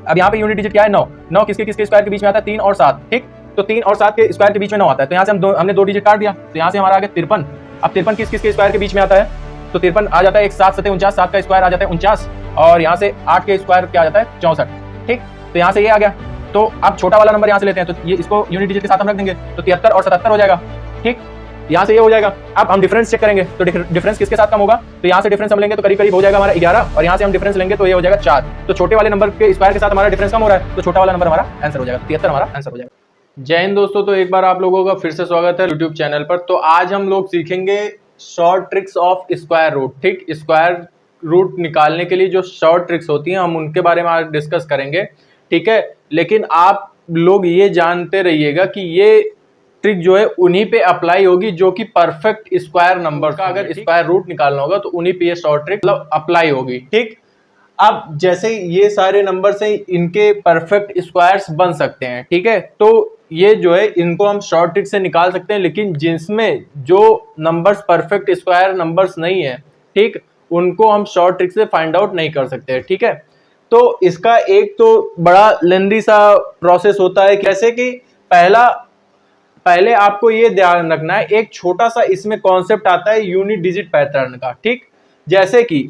अब यहाँ पे यूनिट डिजिट क्या है 9, 9 किसके किसके स्क्वायर के बीच में आता है 3 और 7, ठीक। तो 3 और 7 के स्क्वायर के बीच में 9 आता है, तो यहाँ से हमने 2 डिजिट काट दिया, तो यहाँ से हमारा आ गया 53। अब 53 किस किस के स्क्वायर के बीच में आता है, तो 53 आ जाता है एक 7 7 49, 7 का स्क्वायर आ जाता है 49, और यहाँ से 8 के स्क्वायर क्या आ जाता है 64, ठीक। तो यहाँ से ये आ गया। तो अब छोटा वाला नंबर यहाँ से लेते हैं, तो ये इसको यूनिट डिजिट के साथ हम रख देंगे, तो 73 और 77 हो जाएगा, ठीक। यहाँ से ये हो जाएगा। अब हम डिफरेंस चेक करेंगे, तो डिफरेंस किसके साथ कम होगा, तो यहाँ से डिफरेंस हम लेंगे तो करीब करीब हो जाएगा हमारा 11, और यहाँ से हम डिफरेंस लेंगे तो ये हो जाएगा 4। तो छोटे वाले नंबर के स्क्वायर के साथ हमारा डिफरेंस कम हो रहा है, तो छोटा वाला नंबर हमारा आंसर हो जाएगा, 73 हमारा आंसर हो जाएगा। जय हिंद दोस्तों, तो एक बार आप लोगों का फिर से स्वागत है यूट्यूब चैनल पर। तो आज हम लोग सीखेंगे short tricks of square root, ठीक। स्क्वायर रूट निकालने के लिए जो शॉर्ट ट्रिक्स होती हैं हम उनके बारे में आज डिस्कस करेंगे, ठीक है। लेकिन आप लोग ये जानते रहिएगा कि ये ट्रिक जो है उन्हीं पे अप्लाई होगी जो कि परफेक्ट स्क्वायर नंबर का अगर स्क्वायर रूट निकालना होगा तो उन्हीं पे ये शॉर्ट ट्रिक मतलब अप्लाई होगी, ठीक। अब जैसे ये सारे नंबर्स हैं, इनके परफेक्ट स्क्वायर्स बन सकते हैं, ठीक है। तो ये जो है इनको हम शॉर्ट ट्रिक से निकाल सकते हैं, लेकिन जिसमें जो नंबर्स परफेक्ट स्क्वायर नंबर्स नहीं है, ठीक, उनको हम शॉर्ट ट्रिक से फाइंड आउट नहीं कर सकते, ठीक है। तो इसका एक तो बड़ा लेंदी सा प्रोसेस होता है, कैसे कि पहले आपको ये ध्यान रखना है, एक छोटा सा इसमें कॉन्सेप्ट आता है यूनिट डिजिट पैटर्न का, ठीक। जैसे कि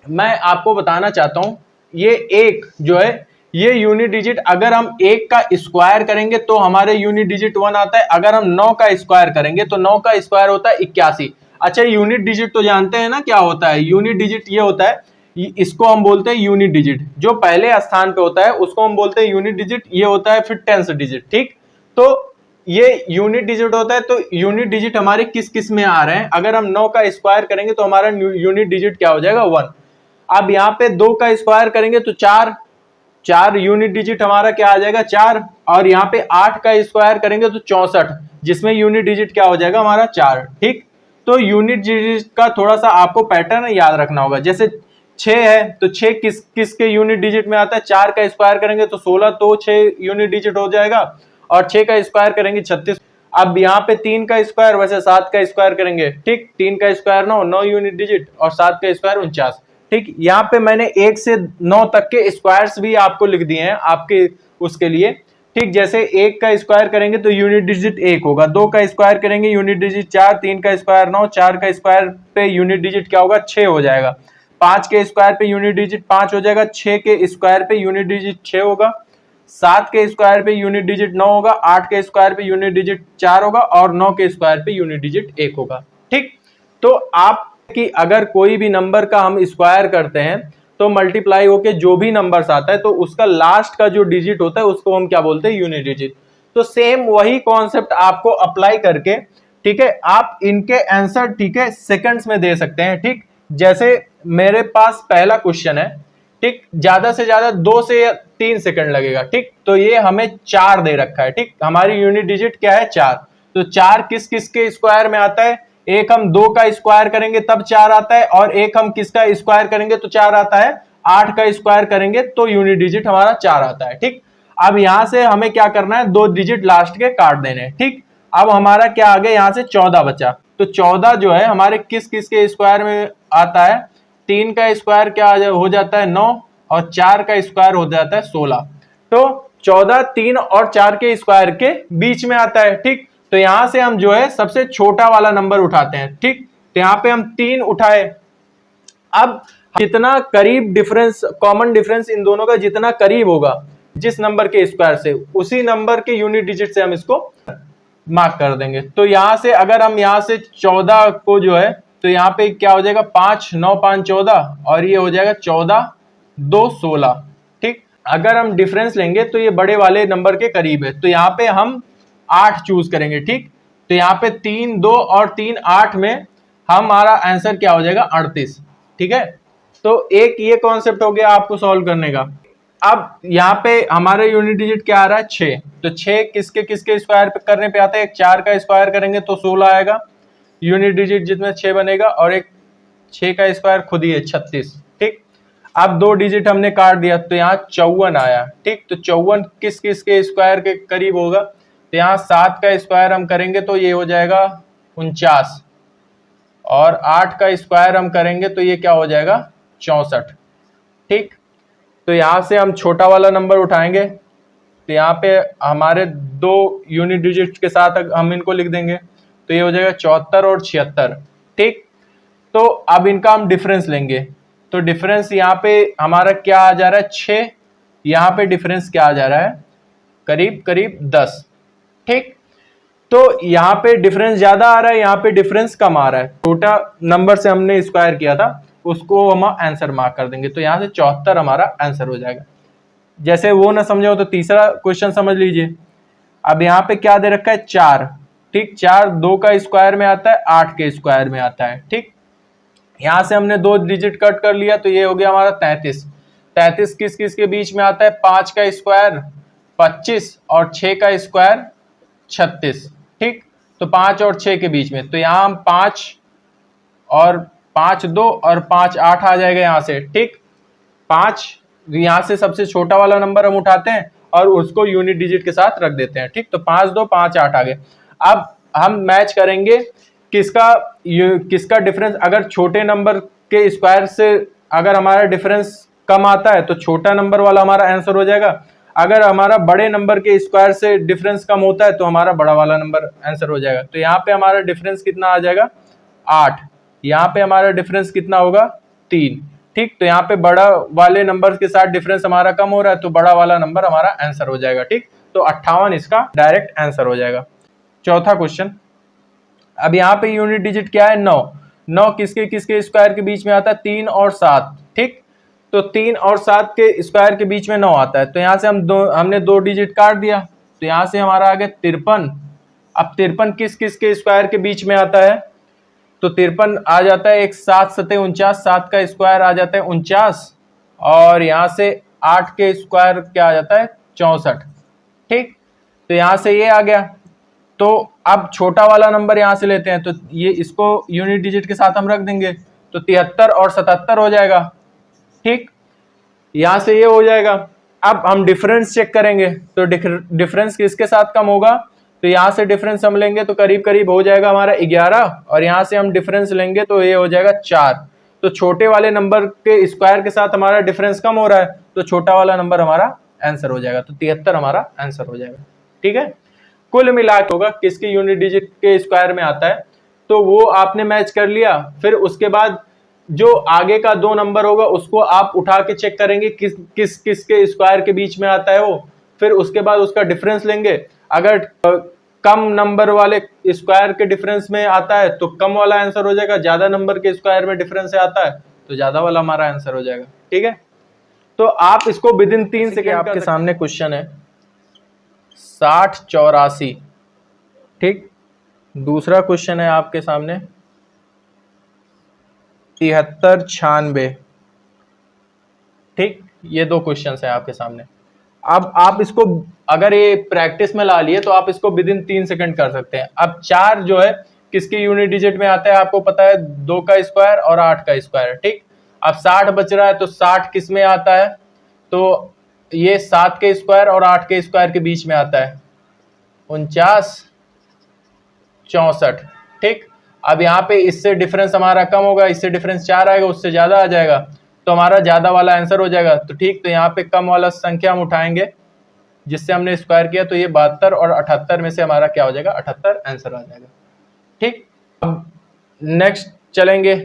मैं आपको बताना चाहता हूं, ये एक जो है ये यूनिट डिजिट अगर हम 1 का स्क्वायर करेंगे तो हमारे यूनिट डिजिट 1 आता है, अगर हम 9 का स्क्वायर करेंगे तो 9 का स्क्वायर होता है 81। अच्छा, यूनिट डिजिट तो जानते हैं ना क्या होता है, यूनिट डिजिट ये होता है, इसको हम बोलते हैं यूनिट डिजिट, जो पहले स्थान पे होता है उसको हम बोलते हैं यूनिट डिजिट, ये होता है फिर टेंस डिजिट, ठीक। तो ये यूनिट डिजिट होता है, तो यूनिट डिजिट हमारे किस किस में आ रहे हैं, अगर हम 9 का स्क्वायर करेंगे तो हमारा यूनिट डिजिट क्या हो जाएगा 1। अब यहाँ पे 2 का स्क्वायर करेंगे तो 4 यूनिट डिजिट हमारा क्या आ जाएगा 4, और यहाँ पे 8 का स्क्वायर करेंगे तो 64, जिसमें यूनिट डिजिट क्या हो जाएगा हमारा 4, ठीक। तो यूनिट डिजिट का थोड़ा सा आपको पैटर्न याद रखना होगा। जैसे 6 है तो 6 किस के यूनिट डिजिट में आता है, 4 का स्क्वायर करेंगे तो 16, तो 6 यूनिट डिजिट हो जाएगा, और 6 का स्क्वायर करेंगे 36। अब यहाँ पे 3 का स्क्वायर, वैसे 7 का स्क्वायर करेंगे, ठीक। 3 का स्क्वायर 9 यूनिट डिजिट, और 7 का स्क्वायर 49, ठीक। यहाँ पे मैंने 1 से 9 तक के स्क्वायर्स भी आपको लिख दिए हैं आपके उसके लिए, ठीक। जैसे 1 का स्क्वायर करेंगे तो यूनिट डिजिट 1 होगा, 2 का स्क्वायर करेंगे यूनिट डिजिट 4, 3 का स्क्वायर 9, 4 का स्क्वायर पे यूनिट डिजिट क्या होगा 6 हो जाएगा, 5 के स्क्वायर पे यूनिट डिजिट 5 हो जाएगा, 6 के स्क्वायर पे यूनिट डिजिट 6 होगा, 7 के स्क्वायर पे यूनिट डिजिट 9 होगा, 8 के स्क्वायर पे यूनिट डिजिट 4 होगा, और 9 के स्क्वायर पे यूनिट डिजिट 1 होगा, ठीक। तो आप कि अगर कोई भी नंबर का हम स्क्वायर करते हैं तो मल्टीप्लाई होके जो भी नंबर्स आता है तो उसका लास्ट का जो डिजिट होता है उसको हम क्या बोलते हैं यूनिट डिजिट। तो सेम वही कॉन्सेप्ट आपको अप्लाई करके, ठीक है, आप इनके आंसर, ठीक है, सेकंड्स में दे सकते हैं, ठीक। जैसे मेरे पास पहला क्वेश्चन है, ठीक, ज्यादा से ज्यादा 2 से 3 सेकंड लगेगा, ठीक। तो ये हमें 4 दे रखा है, ठीक, हमारी यूनिट डिजिट क्या है 4। तो 4 किस किस के स्क्वायर में आता है, एक हम 2 का स्क्वायर करेंगे तब 4 आता है, और एक हम किसका स्क्वायर करेंगे तो 4 आता है, 8 का स्क्वायर करेंगे तो यूनिट डिजिट हमारा 4 आता है, ठीक। अब यहां से हमें क्या करना है, 2 डिजिट लास्ट के काट देने, ठीक। अब हमारा क्या आ गया, यहां से 14 बचा, तो 14 जो है हमारे किस किस के स्क्वायर में आता है, 3 का स्क्वायर क्या हो जाता है 9, और 4 का स्क्वायर हो जाता है 16। तो 14 3 और 4 के स्क्वायर के बीच में आता है, ठीक। तो यहां से हम जो है सबसे छोटा वाला नंबर उठाते हैं, ठीक। तो यहां पे हम 3 उठाए। अब जितना करीब डिफरेंस, कॉमन डिफरेंस इन दोनों का जितना करीब होगा जिस नंबर के स्क्वायर से, उसी नंबर के यूनिट डिजिट से हम इसको मार्क कर देंगे। तो यहां से अगर हम यहां से 14 को जो है, तो यहाँ पे क्या हो जाएगा 5 9 5 14, और ये हो जाएगा 14 2 16, ठीक। अगर हम डिफरेंस लेंगे तो ये बड़े वाले नंबर के करीब है, तो यहाँ पे हम 8 चूज करेंगे, ठीक। तो यहाँ पे 3 2 और 3 8 में हमारा आंसर क्या हो जाएगा 38, ठीक है। तो एक ये कॉन्सेप्ट हो गया आपको सॉल्व करने का। अब यहाँ पे हमारे यूनिट डिजिट क्या आ रहा है 6, तो 6 किसके किसके स्क्वायर पे करने पे आता है, एक 4 का स्क्वायर करेंगे तो 16 आएगा यूनिट डिजिट जिसमें 6 बनेगा, और एक 6 का स्क्वायर खुद ही है 36, ठीक। अब 2 डिजिट हमने काट दिया तो यहाँ 54 आया, ठीक। तो 54 किस किस के स्क्वायर के करीब होगा, तो यहाँ 7 का स्क्वायर हम करेंगे तो ये हो जाएगा 49, और 8 का स्क्वायर हम करेंगे तो ये क्या हो जाएगा 64, ठीक। तो यहाँ से हम छोटा वाला नंबर उठाएंगे, तो यहाँ पे हमारे 2 यूनिट डिजिट के साथ हम इनको लिख देंगे, तो ये हो जाएगा 74 और 76। ठीक, तो अब इनका हम डिफरेंस लेंगे, तो डिफरेंस यहाँ पे हमारा क्या आ जा रहा है 6, यहाँ पे डिफरेंस क्या आ जा रहा है करीब करीब 10। ठीक, तो यहाँ पे डिफरेंस ज्यादा आ रहा है, यहाँ पे डिफरेंस कम आ रहा है। छोटा नंबर से हमने स्क्वायर किया था उसको हम आंसर मार्क कर देंगे, तो यहाँ से 74 हमारा आंसर हो जाएगा। जैसे वो ना समझे हो तो तीसरा क्वेश्चन समझ लीजिए। अब यहाँ पे क्या दे रखा है 4। ठीक, 4 2 का स्क्वायर में आता है, 8 के स्क्वायर में आता है। ठीक, यहाँ से हमने 2 डिजिट कट कर लिया, तो ये हो गया हमारा 33। 33 किस किस के बीच में आता है, 5 का स्क्वायर 25 और 6 का स्क्वायर 36। ठीक, तो 5 और 6 के बीच में, तो यहाँ हम 5 और 5 2 और 5 8 आ जाएगा यहाँ से। ठीक, 5 यहाँ से सबसे छोटा वाला नंबर हम उठाते हैं और उसको यूनिट डिजिट के साथ रख देते हैं। ठीक, तो 5 2 5 8 आ गए। अब हम मैच करेंगे किसका डिफरेंस, अगर छोटे नंबर के स्क्वायर से अगर हमारा डिफरेंस कम आता है तो छोटा नंबर वाला हमारा आंसर हो जाएगा, अगर हमारा बड़े नंबर के स्क्वायर से डिफरेंस कम होता है तो हमारा बड़ा वाला नंबर आंसर हो जाएगा। तो यहाँ पे हमारा डिफरेंस कितना आ जाएगा 8, यहाँ पे हमारा डिफरेंस कितना होगा 3। ठीक, तो यहाँ पे बड़ा वाले नंबर के साथ डिफरेंस हमारा कम हो रहा है तो बड़ा वाला नंबर हमारा आंसर हो जाएगा। ठीक, तो 58 इसका डायरेक्ट आंसर हो जाएगा। चौथा क्वेश्चन, अब यहाँ पे यूनिट डिजिट क्या है 9। 9 किसके किसके स्क्वायर के बीच में आता है, 3 और 7। ठीक, तो 3 और 7 के स्क्वायर के बीच में 9 आता है, तो यहाँ से हमने 2 डिजिट काट दिया, तो यहाँ से हमारा आ गया 53। अब 53 किस किस के स्क्वायर के बीच में आता है, तो 53 आ जाता है एक 7 7 49, 7 का स्क्वायर आ जाता है 49 और यहाँ से 8 के स्क्वायर क्या आ जाता है 64। ठीक, तो यहाँ से ये आ गया। तो अब छोटा वाला नंबर यहाँ से लेते हैं, तो ये इसको यूनिट डिजिट के साथ हम रख देंगे, तो 73 और 77 हो जाएगा। ठीक, यहां से ये हो जाएगा। अब हम डिफरेंस चेक करेंगे, तो डिफरेंस किसके साथ कम होगा, तो यहां से डिफरेंस हम लेंगे तो करीब करीब हो जाएगा हमारा 11 और यहां से हम डिफरेंस लेंगे तो ये हो जाएगा 4। तो छोटे वाले नंबर के स्क्वायर के साथ हमारा डिफरेंस कम हो रहा है तो छोटा वाला नंबर हमारा आंसर हो जाएगा, तो 73 हमारा आंसर हो जाएगा। ठीक है, कुल मिलाकर होगा किसके यूनिट डिजिट के स्क्वायर में आता है, तो वो आपने मैच कर लिया। फिर उसके बाद जो आगे का 2 नंबर होगा उसको आप उठा के चेक करेंगे किस के स्क्वायर के बीच में आता है वो, फिर उसके बाद उसका डिफरेंस लेंगे। अगर कम नंबर वाले स्क्वायर के डिफरेंस में आता है तो कम वाला आंसर हो जाएगा, ज्यादा नंबर के स्क्वायर में डिफरेंस से आता है तो ज्यादा वाला हमारा आंसर हो जाएगा। ठीक है, तो आप इसको विद इन 3 सेकेंड आपके सामने क्वेश्चन है 60 84। ठीक, दूसरा क्वेश्चन है आपके सामने 73 96। ठीक, ये 2 क्वेश्चन है आपके सामने। अब आप इसको अगर ये प्रैक्टिस में ला लिए तो आप इसको विद इन 3 सेकंड कर सकते हैं। अब 4 जो है किसके यूनिट डिजिट में आता है, आपको पता है 2 का स्क्वायर और 8 का स्क्वायर। ठीक, अब 60 बच रहा है तो 60 किस में आता है, तो ये 7 के स्क्वायर और 8 के स्क्वायर के बीच में आता है 49 64। ठीक, अब यहाँ पे इससे डिफरेंस हमारा कम होगा, इससे डिफरेंस 4 आएगा, उससे ज्यादा आ जाएगा तो हमारा ज्यादा वाला आंसर हो जाएगा। तो ठीक, तो यहाँ पे कम वाला संख्या हम उठाएंगे जिससे हमने स्क्वायर किया, तो ये 72 और 78 में से हमारा क्या हो जाएगा 78 आंसर आ जाएगा। ठीक, अब नेक्स्ट चलेंगे,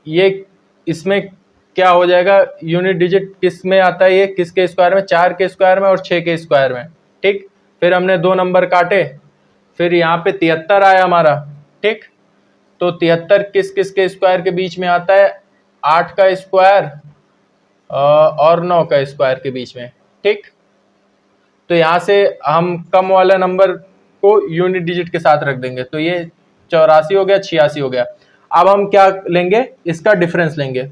ये इसमें क्या हो जाएगा, यूनिट डिजिट किस में आता है, ये किसके स्क्वायर में, 4 के स्क्वायर में और 6 के स्क्वायर में। ठीक, फिर हमने 2 नंबर काटे, फिर यहाँ पे 73 आया हमारा। ठीक, तो 73 किस किस के स्क्वायर के बीच में आता है, 8 का स्क्वायर और 9 का स्क्वायर के बीच में। ठीक, तो यहाँ से हम कम वाला नंबर को यूनिट डिजिट के साथ रख देंगे, तो ये 84 हो गया 86 हो गया। अब हम क्या लेंगे, इसका डिफरेंस लेंगे।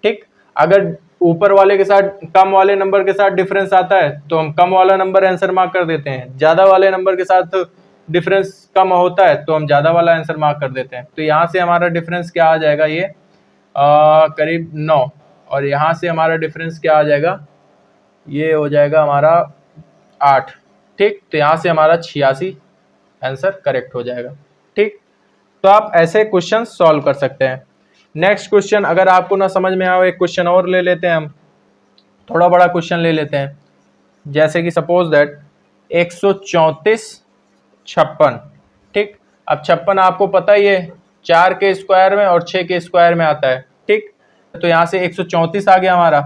ठीक, अगर ऊपर वाले के साथ कम वाले नंबर के साथ डिफरेंस आता है तो हम कम वाला नंबर आंसर मार्क कर देते हैं, ज्यादा वाले नंबर के साथ डिफरेंस कम होता है तो हम ज्यादा वाला आंसर मार्क कर देते हैं। तो यहाँ से हमारा डिफरेंस क्या आ जाएगा, ये करीब 9 और यहाँ से हमारा डिफरेंस क्या आ जाएगा, ये हो जाएगा हमारा 8। ठीक, तो यहाँ से हमारा 86 आंसर करेक्ट हो जाएगा। ठीक, तो आप ऐसे क्वेश्चन सॉल्व कर सकते हैं। नेक्स्ट क्वेश्चन अगर आपको ना समझ में आए, एक क्वेश्चन और ले लेते हैं हम। थोड़ा बड़ा क्वेश्चन ले लेते हैं, जैसे कि सपोज दैट 134 56, ठीक। अब 56 आपको पता ही है 4 के स्क्वायर में और 6 के स्क्वायर में आता है, ठीक। तो यहाँ से 134 आ गया हमारा,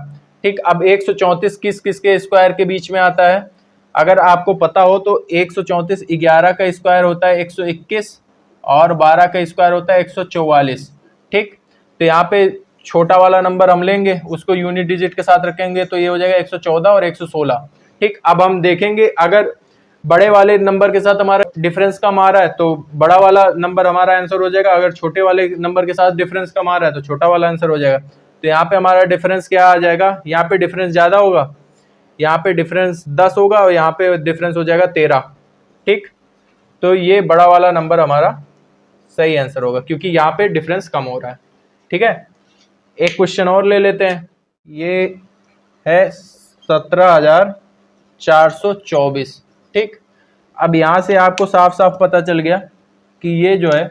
ठीक। अब 134 किस किस के स्क्वायर के बीच में आता है, अगर आपको पता हो तो 134 11 का स्क्वायर होता है 121 और 12 का स्क्वायर होता है 144, ठीक। तो यहाँ पे छोटा वाला नंबर हम लेंगे, उसको यूनिट डिजिट के साथ रखेंगे, तो ये हो जाएगा 114 और 116, ठीक। अब हम देखेंगे अगर बड़े वाले नंबर के साथ हमारा डिफरेंस कम आ रहा है तो बड़ा वाला नंबर हमारा आंसर हो जाएगा, अगर छोटे वाले नंबर के साथ डिफरेंस कम आ रहा है तो छोटा वाला आंसर हो जाएगा। तो यहाँ पे हमारा डिफरेंस क्या आ जाएगा, यहाँ पे डिफरेंस ज्यादा होगा, यहाँ पे डिफरेंस 10 होगा और यहाँ पे डिफरेंस हो जाएगा 13, ठीक। तो ये बड़ा वाला नंबर हमारा सही आंसर होगा क्योंकि यहाँ पे डिफरेंस कम हो रहा है, ठीक है। एक क्वेश्चन और ले लेते हैं, ये है 17,424, ठीक। अब यहाँ से आपको साफ साफ पता चल गया कि ये जो है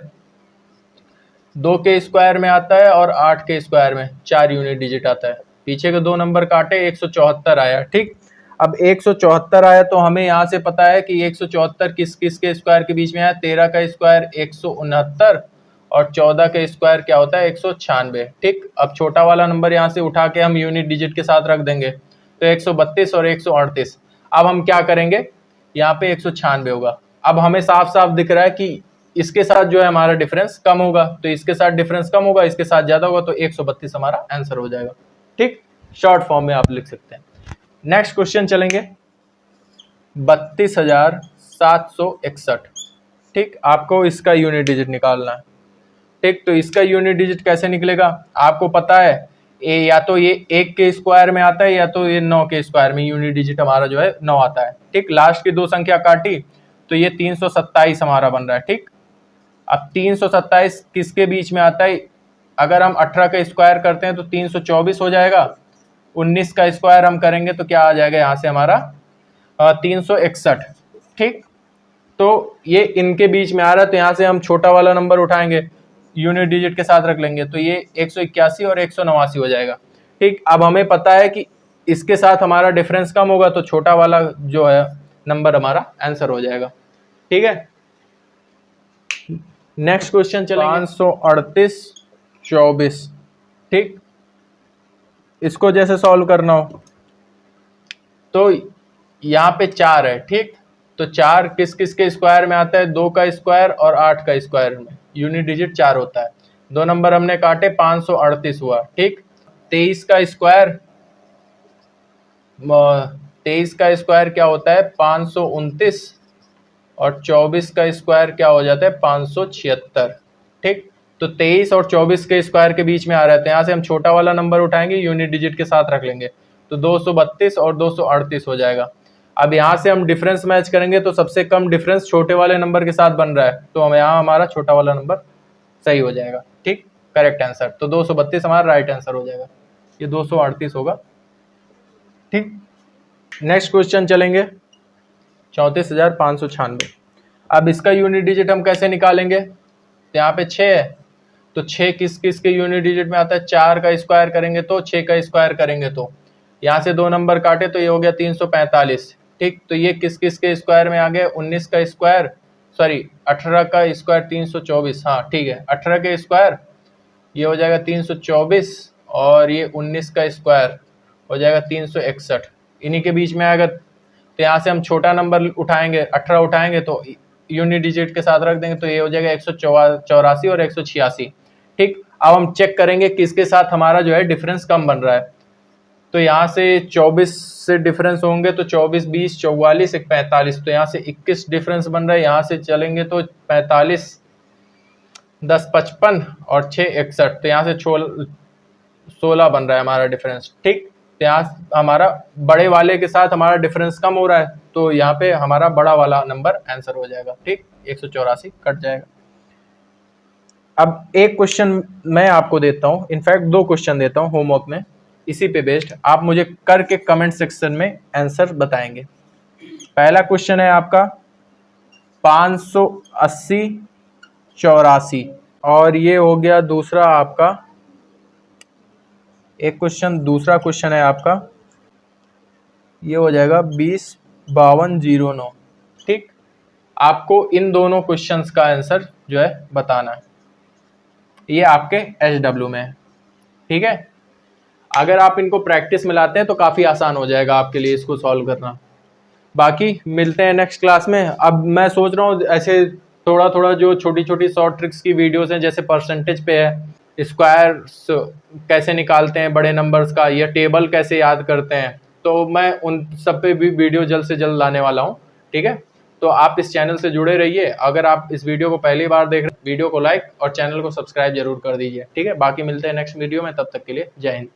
2 के स्क्वायर में आता है और 8 के स्क्वायर में 4 यूनिट डिजिट आता है। पीछे के 2 नंबर काटे 174 आया, ठीक। अब 174 आया तो हमें यहाँ से पता है कि 174 किस किस के स्क्वायर के बीच में आया, 13 का स्क्वायर 169 और 14 का स्क्वायर क्या होता है 196, ठीक। अब छोटा वाला नंबर यहाँ से उठा के हम यूनिट डिजिट के साथ रख देंगे तो 132 और 138। अब हम क्या करेंगे, यहाँ पे 196 होगा। अब हमें साफ साफ दिख रहा है कि इसके साथ जो है हमारा डिफरेंस कम होगा, तो इसके साथ डिफरेंस कम होगा, इसके साथ ज्यादा होगा, तो 132 हमारा आंसर हो जाएगा, ठीक। शॉर्ट फॉर्म में आप लिख सकते हैं। नेक्स्ट क्वेश्चन चलेंगे, 32,761, ठीक। आपको इसका यूनिट डिजिट निकालना है, ठीक। तो इसका यूनिट डिजिट कैसे निकलेगा, आपको पता है या तो ये 1 के स्क्वायर में आता है या तो ये 9 के स्क्वायर में यूनिट डिजिट हमारा जो है 9 आता है, ठीक। लास्ट की 2 संख्या काटी तो ये 327 हमारा बन रहा है, ठीक। अब 327 किसके बीच में आता है, अगर हम 18 का स्क्वायर करते हैं तो 324 हो जाएगा, 19 का स्क्वायर हम करेंगे तो क्या आ जाएगा यहाँ से हमारा 361, ठीक। तो ये इनके बीच में आ रहा है तो यहाँ से हम छोटा वाला नंबर उठाएंगे, यूनिट डिजिट के साथ रख लेंगे, तो ये 181 और 189 हो जाएगा, ठीक। अब हमें पता है कि इसके साथ हमारा डिफरेंस कम होगा तो छोटा वाला जो है नंबर हमारा आंसर हो जाएगा, ठीक है। नेक्स्ट क्वेश्चन चलेंगे, 538 24, ठीक। इसको जैसे सॉल्व करना हो तो यहाँ पे 4 है, ठीक। तो 4 किस किस के स्क्वायर में आता है, 2 का स्क्वायर और 8 का स्क्वायर में यूनिट डिजिट 4 होता है। 2 नंबर हमने काटे 538 हुआ, ठीक। 23 का स्क्वायर क्या होता है 529 और 24 का स्क्वायर क्या हो जाता है 576, ठीक। तो 23 और 24 के स्क्वायर के बीच में आ रहा है तो यहाँ से हम छोटा वाला नंबर उठाएंगे, यूनिट डिजिट के साथ रख लेंगे, तो 232 और 238 हो जाएगा। अब यहाँ से हम डिफरेंस मैच करेंगे तो सबसे कम डिफरेंस छोटे वाले नंबर के साथ बन रहा है, तो हम यहाँ हमारा छोटा वाला नंबर सही हो जाएगा, ठीक, करेक्ट आंसर। तो 232 हमारा राइट आंसर हो जाएगा, ये 238 होगा, ठीक। नेक्स्ट क्वेश्चन चलेंगे, 34,596। अब इसका यूनिट डिजिट हम कैसे निकालेंगे, तो यहाँ पे 6 है तो 6 किस किस के यूनिट डिजिट में आता है, 4 का स्क्वायर करेंगे तो 6 का स्क्वायर करेंगे तो यहाँ से 2 नंबर काटे तो ये हो गया 345, ठीक। तो ये किस किस के स्क्वायर में आ गया, 19 का स्क्वायर, सॉरी 18 का स्क्वायर 324, हाँ ठीक है, 18 के स्क्वायर ये हो जाएगा 324 और ये 19 का स्क्वायर हो जाएगा 361, इन्हीं के बीच में आएगा। तो यहाँ से हम छोटा नंबर उठाएंगे, 18 उठाएंगे तो यूनिट डिजिट के साथ रख देंगे तो ये हो जाएगा 184 और 186, ठीक। अब हम चेक करेंगे किसके साथ हमारा जो है डिफरेंस कम बन रहा है, तो यहाँ से 24 से डिफरेंस होंगे तो 24 20 44 1 45, तो यहाँ से 21 डिफरेंस बन रहा है, यहाँ से चलेंगे तो 45 10 55 और 6 61, तो यहाँ से 16 बन रहा है हमारा डिफरेंस, ठीक। तो यहाँ हमारा बड़े वाले के साथ हमारा डिफरेंस कम हो रहा है तो यहाँ पे हमारा बड़ा वाला नंबर आंसर हो जाएगा, ठीक, 184 कट जाएगा। अब एक क्वेश्चन मैं आपको देता हूँ, इनफैक्ट 2 क्वेश्चन देता हूँ होमवर्क में, इसी पे बेस्ड आप मुझे करके कमेंट सेक्शन में आंसर बताएंगे। पहला क्वेश्चन है आपका 580 84 और ये हो गया दूसरा आपका, एक क्वेश्चन, दूसरा क्वेश्चन है आपका ये हो जाएगा 205209। ठीक, आपको इन दोनों क्वेश्चंस का आंसर जो है बताना है। ये आपके SW में है। ठीक है, अगर आप इनको प्रैक्टिस में लाते हैं तो काफ़ी आसान हो जाएगा आपके लिए इसको सॉल्व करना। बाकी मिलते हैं नेक्स्ट क्लास में। अब मैं सोच रहा हूँ ऐसे थोड़ा थोड़ा जो छोटी छोटी शॉर्ट ट्रिक्स की वीडियोस हैं, जैसे परसेंटेज पे है, स्क्वायर कैसे निकालते हैं बड़े नंबर्स का, या टेबल कैसे याद करते हैं, तो मैं उन सब पे भी वीडियो जल्द से जल्द लाने वाला हूँ। ठीक है, तो आप इस चैनल से जुड़े रहिए। अगर आप इस वीडियो को पहली बार देख रहे हैं, वीडियो को लाइक और चैनल को सब्सक्राइब जरूर कर दीजिए। ठीक है, बाकी मिलते हैं नेक्स्ट वीडियो में, तब तक के लिए जय हिंद।